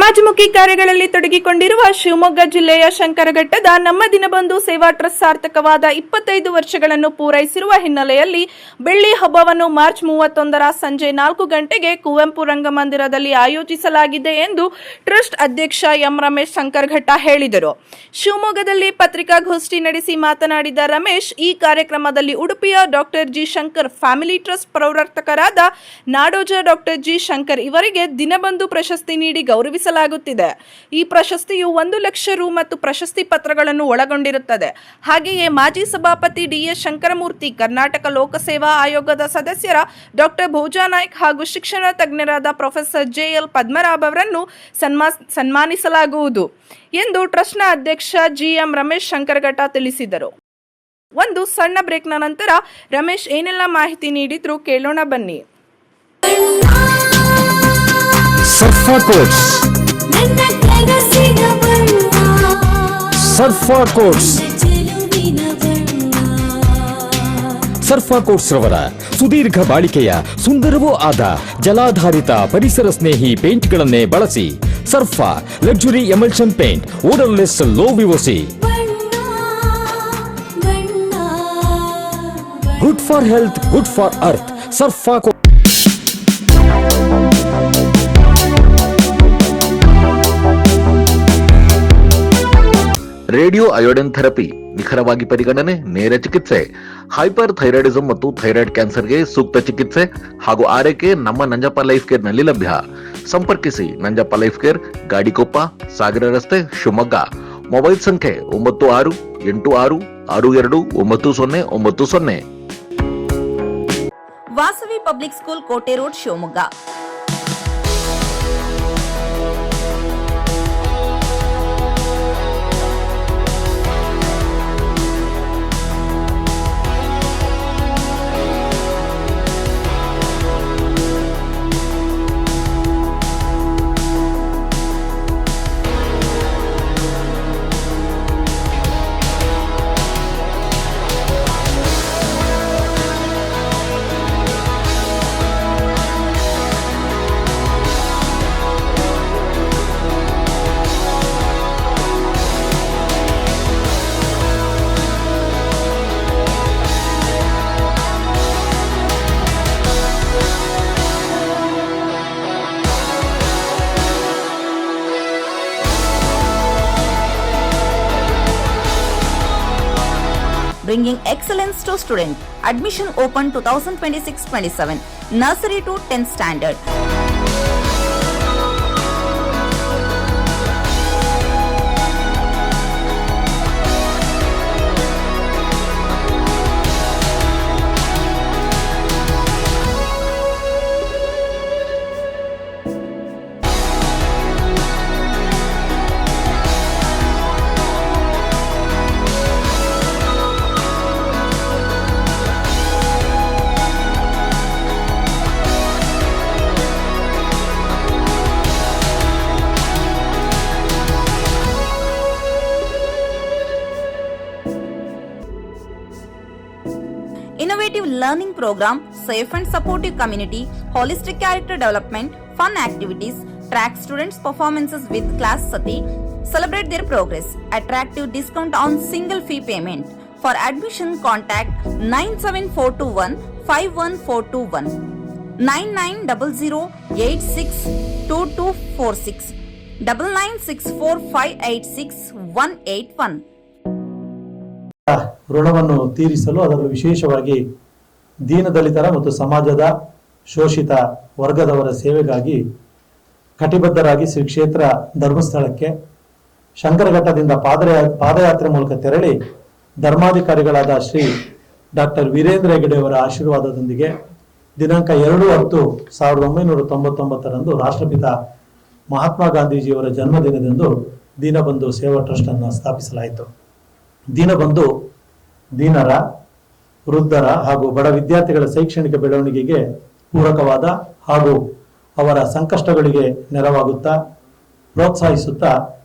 ಸಮಾಜಮುಖಿ ಕಾರ್ಯಗಳಲ್ಲಿ ತೊಡಗಿಕೊಂಡಿರುವ ಶಿವಮೊಗ್ಗ ಜಿಲ್ಲೆಯ ಶಂಕರಘಟ್ಟದ ನಮ್ಮ ದಿನಬಂಧು ಸೇವಾ ಟ್ರಸ್ಟ್ ಸಾರ್ಥಕವಾದ 25 ವರ್ಷಗಳನ್ನು ಪೂರೈಸಿರುವ ಹಿನ್ನೆಲೆಯಲ್ಲಿ ಬೆಳ್ಳಿ ಹಬ್ಬವನ್ನು ಮಾರ್ಚ್ 31ರ ಸಂಜೆ 4 ಗಂಟೆಗೆ ಕುವೆಂಪು ರಂಗಮಂದಿರದಲ್ಲಿ ಆಯೋಜಿಸಲಾಗಿದೆ ಎಂದು ಟ್ರಸ್ಟ್ ಅಧ್ಯಕ್ಷ ಎಂ ರಮೇಶ್ ಶಂಕರಘಟ್ಟ ಹೇಳಿದರು. ಶಿವಮೊಗ್ಗದಲ್ಲಿ ಪತ್ರಿಕಾಗೋಷ್ಠಿ ನಡೆಸಿ ಮಾತನಾಡಿದ ರಮೇಶ್, ಈ ಕಾರ್ಯಕ್ರಮದಲ್ಲಿ ಉಡುಪಿಯ doctor G Shankar family trust ಪ್ರವರ್ತಕರಾದ ನಾಡೋಜ ಡಾಕ್ಟರ್ ಜಿ ಶಂಕರ್ ಇವರಿಗೆ ದಿನಬಂಧು ಪ್ರಶಸ್ತಿ ನೀಡಿ ಗೌರವಿಸಲಾಗುತ್ತಿದೆ. ಈ ಪ್ರಶಸ್ತಿಯು 1 ಲಕ್ಷ ರು ಮತ್ತು ಪ್ರಶಸ್ತಿ ಪತ್ರಗಳನ್ನು ಒಳಗೊಂಡಿರುತ್ತದೆ. ಹಾಗೆಯೇ ಮಾಜಿ ಸಭಾಪತಿ ಡಿಎಸ್ ಶಂಕರಮೂರ್ತಿ, ಕರ್ನಾಟಕ ಲೋಕಸೇವಾ ಆಯೋಗದ ಸದಸ್ಯರ ಡಾಕ್ಟರ್ ಭೋಜಾನಾಯ್ಕ್ ಹಾಗೂ ಶಿಕ್ಷಣ ತಜ್ಞರಾದ ಪ್ರೊಫೆಸರ್ ಜೆಎಲ್ ಪದ್ಮನಾಭ್ ಅವರನ್ನು ಸನ್ಮಾನಿಸಲಾಗುವುದು ಎಂದು ಟ್ರಸ್ಟ್ನ ಅಧ್ಯಕ್ಷ ಜಿಎಂ ರಮೇಶ್ ಶಂಕರಘಟ್ಟ ತಿಳಿಸಿದರು. ಒಂದು ಸಣ್ಣ ಬ್ರೇಕ್ನ ನಂತರ ರಮೇಶ್ ಏನೆಲ್ಲ ಮಾಹಿತಿ ನೀಡಿದ್ರು ಕೇಳೋಣ ಬನ್ನಿ. ಸರ್ಫಾ ಕೋಟ್ಸ್, ಸರ್ಫಾ ಕೋಟ್ಸ್, ಸರ್ಫಾ ಕೋಟ್ಸ್ ರವರ ಸುದೀರ್ಘ ಬಾಳಿಕೆಯ ಸುಂದರವೂ ಆದ ಜಲಾಧಾರಿತ ಪರಿಸರ ಸ್ನೇಹಿ ಪೇಂಟ್ಗಳನ್ನೇ ಬಳಸಿ. Sarfa luxury emulsion paint, odourless, low VOC, good for health, good for earth. Sarfa coats. Radio iodine therapy, ನಿಖರವಾಗಿ ಪರಿಗಣನೆ, ನೇರ ಚಿಕಿತ್ಸೆ, ಹೈಪರ್ ಥೈರಾಯ್ಡಿಸಂ ಮತ್ತು ಥೈರಾಯ್ಡ್ ಕ್ಯಾನ್ಸರ್ಗೆ ಸೂಕ್ತ ಚಿಕಿತ್ಸೆ ಹಾಗೂ ಆರೈಕೆ ನಮ್ಮ ನಂಜಪ್ಪ ಲೈಫ್ ಕೇರ್ ನಲ್ಲಿ ಲಭ್ಯ. ಸಂಪರ್ಕಿಸಿ ನಂಜಪ್ಪ ಲೈಫ್ ಕೇರ್, ಗಾಡಿಕೊಪ್ಪ, ಸಾಗರ ರಸ್ತೆ, ಶಿವಮೊಗ್ಗ. ಮೊಬೈಲ್ ಸಂಖ್ಯೆ 9686262990. ವಾಸವಿ ಪಬ್ಲಿಕ್ ಸ್ಕೂಲ್, ಕೋಟೆ road, Shivamogga. Bringing excellence to student. Admission open 2026-27. Nursery to 10th standard. Innovative learning program, safe and supportive community, holistic character development, fun activities, track students' performances with class sati, celebrate their progress, attractive discount on single fee payment. For admission, contact 97421-51421, 9900862246, 9964586181. ಋಣವನ್ನು ತೀರಿಸಲು, ಅದರಲ್ಲೂ ವಿಶೇಷವಾಗಿ ದೀನದಲಿತರ ಮತ್ತು ಸಮಾಜದ ಶೋಷಿತ ವರ್ಗದವರ ಸೇವೆಗಾಗಿ ಕಟಿಬದ್ಧರಾಗಿ ಶ್ರೀ ಕ್ಷೇತ್ರ ಧರ್ಮಸ್ಥಳಕ್ಕೆ ಶಂಕರಘಟ್ಟದಿಂದ ಪಾದಯಾತ್ರೆ ಮೂಲಕ ತೆರಳಿ ಧರ್ಮಾಧಿಕಾರಿಗಳಾದ ಶ್ರೀ ಡಾಕ್ಟರ್ ವೀರೇಂದ್ರ ಹೆಗಡೆ ಅವರ ಆಶೀರ್ವಾದದೊಂದಿಗೆ ದಿನಾಂಕ 2/10/1999 ರಾಷ್ಟ್ರಪಿತ ಮಹಾತ್ಮ ಗಾಂಧೀಜಿಯವರ ಜನ್ಮದಿನದಂದು ದೀನಬಂಧು ಸೇವಾ ಟ್ರಸ್ಟ್ ಅನ್ನು ಸ್ಥಾಪಿಸಲಾಯಿತು. ದೀನಬಂಧು ದೀನರ, ವೃದ್ಧರ ಹಾಗೂ ಬಡ ವಿದ್ಯಾರ್ಥಿಗಳ ಶೈಕ್ಷಣಿಕ ಬೆಳವಣಿಗೆಗೆ ಪೂರಕವಾದ ಹಾಗೂ ಅವರ ಸಂಕಷ್ಟಗಳಿಗೆ ನೆರವಾಗುತ್ತಾ ಪ್ರೋತ್ಸಾಹಿಸುತ್ತಾ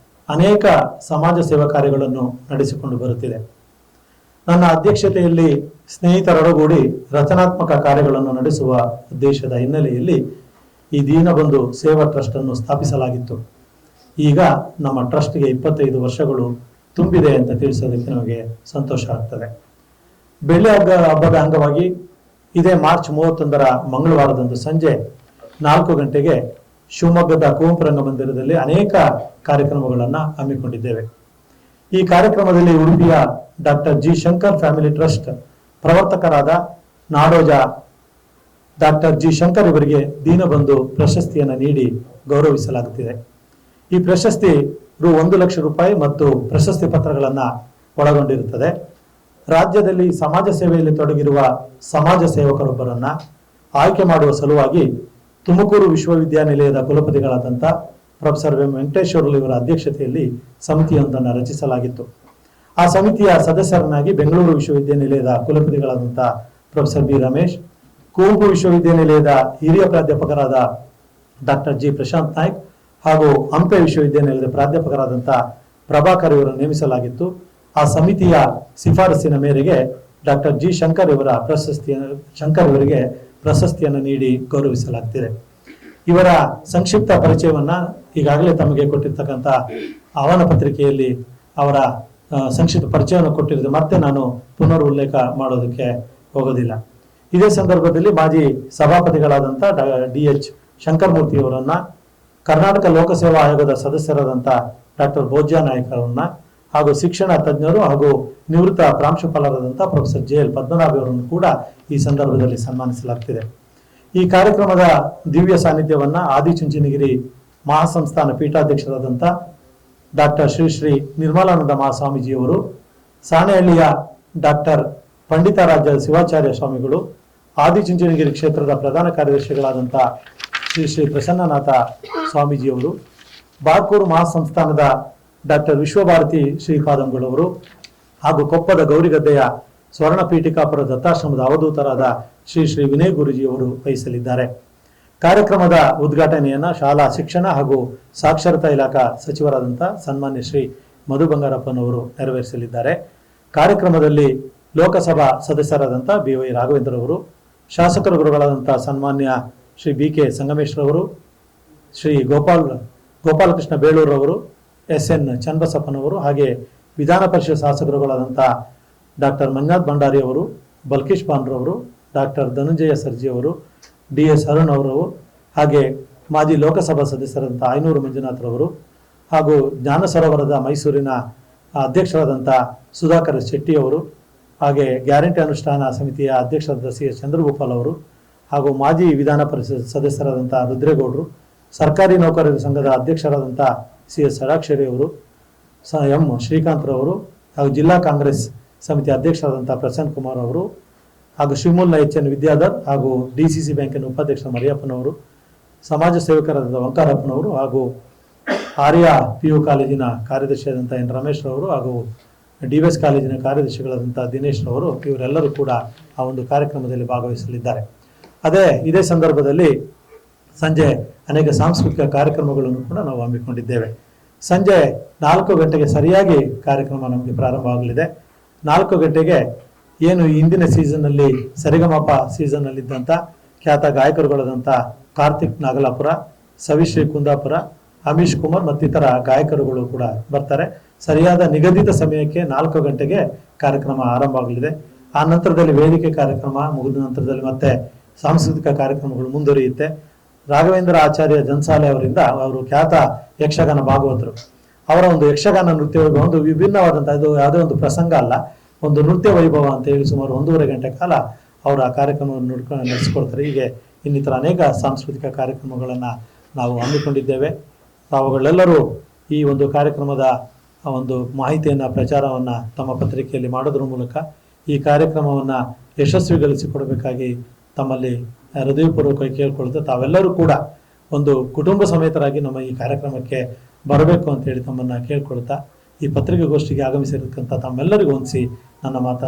ಅನೇಕ ಸಮಾಜ ಸೇವಾ ಕಾರ್ಯಗಳನ್ನು ನಡೆಸಿಕೊಂಡು ಬರುತ್ತಿದೆ. ನನ್ನ ಅಧ್ಯಕ್ಷತೆಯಲ್ಲಿ ಸ್ನೇಹಿತರೊಡಗೂಡಿ ರಚನಾತ್ಮಕ ಕಾರ್ಯಗಳನ್ನು ನಡೆಸುವ ಉದ್ದೇಶದ ಹಿನ್ನೆಲೆಯಲ್ಲಿ ಈ ದೀನಬಂಧು ಸೇವಾ ಟ್ರಸ್ಟ್ ಅನ್ನು ಸ್ಥಾಪಿಸಲಾಗಿತ್ತು. ಈಗ ನಮ್ಮ ಟ್ರಸ್ಟ್ಗೆ 25 ವರ್ಷಗಳು ತುಂಬಿದೆ ಅಂತ ತಿಳಿಸೋದಕ್ಕೆ ನಮಗೆ ಸಂತೋಷ ಆಗ್ತದೆ. ಬೆಳ್ಳಿ ಹಬ್ಬದ ಅಂಗವಾಗಿ ಇದೇ ಮಾರ್ಚ್ 31ರ ಮಂಗಳವಾರದಂದು ಸಂಜೆ 4 ಗಂಟೆಗೆ ಶಿವಮೊಗ್ಗದ ಕುವೆಂಪು ರಂಗಮಂದಿರದಲ್ಲಿ ಅನೇಕ ಕಾರ್ಯಕ್ರಮಗಳನ್ನು ಹಮ್ಮಿಕೊಂಡಿದ್ದೇವೆ. ಈ ಕಾರ್ಯಕ್ರಮದಲ್ಲಿ ಉಡುಪಿಯ doctor G Shankar family trust ಪ್ರವರ್ತಕರಾದ ನಾಡೋಜ ಡಾಕ್ಟರ್ ಜಿ ಶಂಕರ್ ಇವರಿಗೆ ದೀನಬಂಧು ಪ್ರಶಸ್ತಿಯನ್ನು ನೀಡಿ ಗೌರವಿಸಲಾಗುತ್ತಿದೆ. ಈ ಪ್ರಶಸ್ತಿ ರು 1 ಲಕ್ಷ ರೂಪಾಯಿ ಮತ್ತು ಪ್ರಶಸ್ತಿ ಪತ್ರಗಳನ್ನು ಒಳಗೊಂಡಿರುತ್ತದೆ. ರಾಜ್ಯದಲ್ಲಿ ಸಮಾಜ ಸೇವೆಯಲ್ಲಿ ತೊಡಗಿರುವ ಸಮಾಜ ಸೇವಕರೊಬ್ಬರನ್ನ ಆಯ್ಕೆ ಮಾಡುವ ಸಲುವಾಗಿ ತುಮಕೂರು ವಿಶ್ವವಿದ್ಯಾನಿಲಯದ ಕುಲಪತಿಗಳಾದಂಥ ಪ್ರೊಫೆಸರ್ ವೆಂಕಟೇಶ್ವರಲು ಇವರ ಅಧ್ಯಕ್ಷತೆಯಲ್ಲಿ ಸಮಿತಿಯೊಂದನ್ನು ರಚಿಸಲಾಗಿತ್ತು. ಆ ಸಮಿತಿಯ ಸದಸ್ಯರನ್ನಾಗಿ ಬೆಂಗಳೂರು ವಿಶ್ವವಿದ್ಯಾನಿಲಯದ ಕುಲಪತಿಗಳಾದಂಥ ಪ್ರೊಫೆಸರ್ ಬಿ ರಮೇಶ್, ಕುವೆಂಪು ವಿಶ್ವವಿದ್ಯಾನಿಲಯದ ಹಿರಿಯ ಪ್ರಾಧ್ಯಾಪಕರಾದ ಡಾಕ್ಟರ್ ಜಿ ಪ್ರಶಾಂತ್ ನಾಯ್ಕ್ ಹಾಗೂ ಹಂಪೆ ವಿಶ್ವವಿದ್ಯಾನಿಲಯದ ಪ್ರಾಧ್ಯಾಪಕರಾದಂಥ ಪ್ರಭಾಕರ್ ಇವರನ್ನು ನೇಮಿಸಲಾಗಿತ್ತು. ಆ ಸಮಿತಿಯ ಶಿಫಾರಸಿನ ಮೇರೆಗೆ ಡಾಕ್ಟರ್ ಜಿ ಶಂಕರ್ ಇವರಿಗೆ ಪ್ರಶಸ್ತಿಯನ್ನು ನೀಡಿ ಗೌರವಿಸಲಾಗ್ತಿದೆ. ಇವರ ಸಂಕ್ಷಿಪ್ತ ಪರಿಚಯವನ್ನ ಈಗಾಗಲೇ ತಮಗೆ ಕೊಟ್ಟಿರ್ತಕ್ಕಂಥ ಆಹ್ವಾನ ಪತ್ರಿಕೆಯಲ್ಲಿ ಅವರ ಸಂಕ್ಷಿಪ್ತ ಪರಿಚಯವನ್ನು ಕೊಟ್ಟಿರೋದು ಮತ್ತೆ ನಾನು ಪುನರ್ ಉಲ್ಲೇಖ ಮಾಡೋದಕ್ಕೆ ಹೋಗೋದಿಲ್ಲ. ಇದೇ ಸಂದರ್ಭದಲ್ಲಿ ಮಾಜಿ ಸಭಾಪತಿಗಳಾದಂಥ DH ಶಂಕರಮೂರ್ತಿ ಅವರನ್ನ, ಕರ್ನಾಟಕ ಲೋಕಸೇವಾ ಆಯೋಗದ ಸದಸ್ಯರಾದಂಥ ಡಾಕ್ಟರ್ ಭೋಜ್ಯ ನಾಯ್ಕ ಅವರನ್ನ ಹಾಗೂ ಶಿಕ್ಷಣ ತಜ್ಞರು ಹಾಗೂ ನಿವೃತ್ತ ಪ್ರಾಂಶುಪಾಲರಾದಂಥ ಪ್ರೊಫೆಸರ್ JL ಪದ್ಮನಾಭ್ ಅವರನ್ನು ಕೂಡ ಈ ಸಂದರ್ಭದಲ್ಲಿ ಸನ್ಮಾನಿಸಲಾಗ್ತಿದೆ. ಈ ಕಾರ್ಯಕ್ರಮದ ದಿವ್ಯ ಸಾನ್ನಿಧ್ಯವನ್ನ ಆದಿಚುಂಚನಗಿರಿ ಮಹಾಸಂಸ್ಥಾನ ಪೀಠಾಧ್ಯಕ್ಷರಾದಂಥ ಡಾಕ್ಟರ್ ಶ್ರೀ ನಿರ್ಮಲಾನಂದ ಮಹಾಸ್ವಾಮೀಜಿಯವರು, ಸಾಣೆಹಳ್ಳಿಯ ಡಾಕ್ಟರ್ ಪಂಡಿತಾರಾಧ್ಯ ಶಿವಾಚಾರ್ಯ ಸ್ವಾಮಿಗಳು, ಆದಿಚುಂಚನಗಿರಿ ಕ್ಷೇತ್ರದ ಪ್ರಧಾನ ಕಾರ್ಯದರ್ಶಿಗಳಾದಂಥ ಶ್ರೀ ಪ್ರಸನ್ನನಾಥ ಸ್ವಾಮೀಜಿಯವರು, ಬಾರ್ಕೂರು ಮಹಾಸಂಸ್ಥಾನದ ಡಾಕ್ಟರ್ ವಿಶ್ವಭಾರತಿ ಶ್ರೀಪಾದಂಗಳವರು ಹಾಗೂ ಕೊಪ್ಪದ ಗೌರಿಗದ್ದೆಯ ಸ್ವರ್ಣ ಪೀಠಿಕಾಪುರ ದತ್ತಾಶ್ರಮದ ಅವಧೂತರಾದ ಶ್ರೀ ವಿನಯ್ ಗುರುಜಿಯವರು ವಹಿಸಲಿದ್ದಾರೆ. ಕಾರ್ಯಕ್ರಮದ ಉದ್ಘಾಟನೆಯನ್ನ ಶಾಲಾ ಶಿಕ್ಷಣ ಹಾಗೂ ಸಾಕ್ಷರತಾ ಇಲಾಖಾ ಸಚಿವರಾದಂಥ ಸನ್ಮಾನ್ಯ ಶ್ರೀ ಮಧು ಬಂಗಾರಪ್ಪನವರು ನೆರವೇರಿಸಲಿದ್ದಾರೆ. ಕಾರ್ಯಕ್ರಮದಲ್ಲಿ ಲೋಕಸಭಾ ಸದಸ್ಯರಾದಂಥ BY ರಾಘವೇಂದ್ರ ಅವರು, ಶಾಸಕರ ಗುರುಗಳಾದಂಥ ಸನ್ಮಾನ್ಯ ಶ್ರೀ BK ಸಂಗಮೇಶ್ವರವರು, ಶ್ರೀ ಗೋಪಾಲಕೃಷ್ಣ ಬೇಳೂರವರು, SN ಚನ್ನಬಸಪ್ಪನವರು, ಹಾಗೆ ವಿಧಾನ ಪರಿಷತ್ ಶಾಸಕರುಗಳಾದಂಥ ಡಾಕ್ಟರ್ ಮಂಜುನಾಥ್ ಭಂಡಾರಿ ಅವರು, ಬಲ್ಕೀಶ್ ಪಾನ್ರವರು, ಡಾಕ್ಟರ್ ಧನಂಜಯ ಸರ್ಜಿ ಅವರು, DS ಅರುಣ್ ಅವರು, ಹಾಗೆ ಮಾಜಿ ಲೋಕಸಭಾ ಸದಸ್ಯರಾದಂಥ ಆಯನೂರು ಮಂಜುನಾಥ್ರವರು, ಹಾಗೂ ಜ್ಞಾನ ಸರೋವರದ ಮೈಸೂರಿನ ಅಧ್ಯಕ್ಷರಾದಂಥ ಸುಧಾಕರ್ ಶೆಟ್ಟಿ ಅವರು, ಹಾಗೆ ಗ್ಯಾರಂಟಿ ಅನುಷ್ಠಾನ ಸಮಿತಿಯ ಅಧ್ಯಕ್ಷರಾದ CS ಚಂದ್ರಗೋಪಾಲ್ ಅವರು, ಹಾಗೂ ಮಾಜಿ ವಿಧಾನ ಪರಿಷತ್ ಸದಸ್ಯರಾದಂಥ ರುದ್ರೇಗೌಡರು, ಸರ್ಕಾರಿ ನೌಕರರ ಸಂಘದ ಅಧ್ಯಕ್ಷರಾದಂಥ CS ಷಡಾಕ್ಷರಿ ಅವರು, M ಶ್ರೀಕಾಂತ್ರವರು, ಹಾಗೂ ಜಿಲ್ಲಾ ಕಾಂಗ್ರೆಸ್ ಸಮಿತಿ ಅಧ್ಯಕ್ಷರಾದಂಥ ಪ್ರಸನ್ನ ಕುಮಾರ್ ಅವರು, ಹಾಗೂ ಶಿವಮೂಲ್ನ HN ವಿದ್ಯಾಧರ್, ಹಾಗೂ DCC ಬ್ಯಾಂಕಿನ ಉಪಾಧ್ಯಕ್ಷ ಮರಿಯಪ್ಪನವರು, ಸಮಾಜ ಸೇವಕರಾದ ವಂಕಾರಪ್ಪನವರು, ಹಾಗೂ ಆರ್ಯ PU ಕಾಲೇಜಿನ ಕಾರ್ಯದರ್ಶಿಯಾದಂಥ N ರಮೇಶ್ ರವರು, ಹಾಗೂ DVS ಕಾಲೇಜಿನ ಕಾರ್ಯದರ್ಶಿಗಳಾದಂಥ ದಿನೇಶ್ ರವರು, ಇವರೆಲ್ಲರೂ ಕೂಡ ಆ ಒಂದು ಕಾರ್ಯಕ್ರಮದಲ್ಲಿ ಭಾಗವಹಿಸಲಿದ್ದಾರೆ. ಇದೇ ಸಂದರ್ಭದಲ್ಲಿ ಸಂಜೆ ಅನೇಕ ಸಾಂಸ್ಕೃತಿಕ ಕಾರ್ಯಕ್ರಮಗಳನ್ನು ಕೂಡ ನಾವು ಹಮ್ಮಿಕೊಂಡಿದ್ದೇವೆ. ಸಂಜೆ 4 ಗಂಟೆಗೆ ಸರಿಯಾಗಿ ಕಾರ್ಯಕ್ರಮ ನಮಗೆ ಪ್ರಾರಂಭ ಆಗಲಿದೆ. 4 ಗಂಟೆಗೆ ಏನು ಇಂದಿನ ಸೀಸನ್ನಲ್ಲಿ ಸರಿಗಮಪ ಸೀಸನ್ನಲ್ಲಿದ್ದಂಥ ಖ್ಯಾತ ಗಾಯಕರುಗಳಾದಂಥ ಕಾರ್ತಿಕ್ ನಾಗಲಾಪುರ, ಸವಿಶ್ರೀ ಕುಂದಾಪುರ, ಅಮೀಶ್ ಕುಮಾರ್ ಮತ್ತಿತರ ಗಾಯಕರುಗಳು ಕೂಡ ಬರ್ತಾರೆ. ಸರಿಯಾದ ನಿಗದಿತ ಸಮಯಕ್ಕೆ 4 ಗಂಟೆಗೆ ಕಾರ್ಯಕ್ರಮ ಆರಂಭ ಆಗಲಿದೆ. ಆ ನಂತರದಲ್ಲಿ ವೇದಿಕೆ ಕಾರ್ಯಕ್ರಮ ಮುಗಿದ ನಂತರದಲ್ಲಿ ಮತ್ತೆ ಸಾಂಸ್ಕೃತಿಕ ಕಾರ್ಯಕ್ರಮಗಳು ಮುಂದುವರಿಯುತ್ತೆ. ರಾಘವೇಂದ್ರ ಆಚಾರ್ಯ ಜನ್ಸಾಲೆ ಅವರಿಂದ, ಅವರು ಖ್ಯಾತ ಯಕ್ಷಗಾನ ಭಾಗವತರು, ಅವರ ಒಂದು ಯಕ್ಷಗಾನ ನೃತ್ಯ ವೈಭವ ಒಂದು ವಿಭಿನ್ನವಾದಂಥ, ಇದು ಯಾವುದೇ ಒಂದು ಪ್ರಸಂಗ ಅಲ್ಲ, ಒಂದು ನೃತ್ಯ ವೈಭವ ಅಂತ ಹೇಳಿ ಸುಮಾರು 1.5 ಗಂಟೆ ಕಾಲ ಅವರ ಕಾರ್ಯಕ್ರಮವನ್ನು ನಡೆಸಿಕೊಡ್ತಾರೆ. ಹೀಗೆ ಇನ್ನಿತರ ಅನೇಕ ಸಾಂಸ್ಕೃತಿಕ ಕಾರ್ಯಕ್ರಮಗಳನ್ನು ನಾವು ಹಮ್ಮಿಕೊಂಡಿದ್ದೇವೆ. ತಾವುಗಳೆಲ್ಲರೂ ಈ ಒಂದು ಕಾರ್ಯಕ್ರಮದ ಒಂದು ಮಾಹಿತಿಯನ್ನು ಪ್ರಚಾರವನ್ನು ತಮ್ಮ ಪತ್ರಿಕೆಯಲ್ಲಿ ಮಾಡೋದ್ರ ಮೂಲಕ ಈ ಕಾರ್ಯಕ್ರಮವನ್ನು ಯಶಸ್ವಿಗೊಳಿಸಿಕೊಡಬೇಕಾಗಿ ತಮ್ಮಲ್ಲಿ ಹೃದಯಪೂರ್ವಕವಾಗಿ ಕೇಳ್ಕೊಳ್ತಾ ತಾವೆಲ್ಲರೂ ಕೂಡ ಒಂದು ಕುಟುಂಬ ಸಮೇತರಾಗಿ ನಮ್ಮ ಈ ಕಾರ್ಯಕ್ರಮಕ್ಕೆ ಬರಬೇಕು ಅಂತ ಹೇಳಿ ತಮ್ಮನ್ನು ಕೇಳ್ಕೊಳ್ತಾ ಈ ಪತ್ರಿಕಾಗೋಷ್ಠಿಗೆ ಆಗಮಿಸಿರತಕ್ಕಂಥ ತಮ್ಮೆಲ್ಲರಿಗೂ ಹೊಂದಿಸಿ ನನ್ನ ಮಾತನ್ನು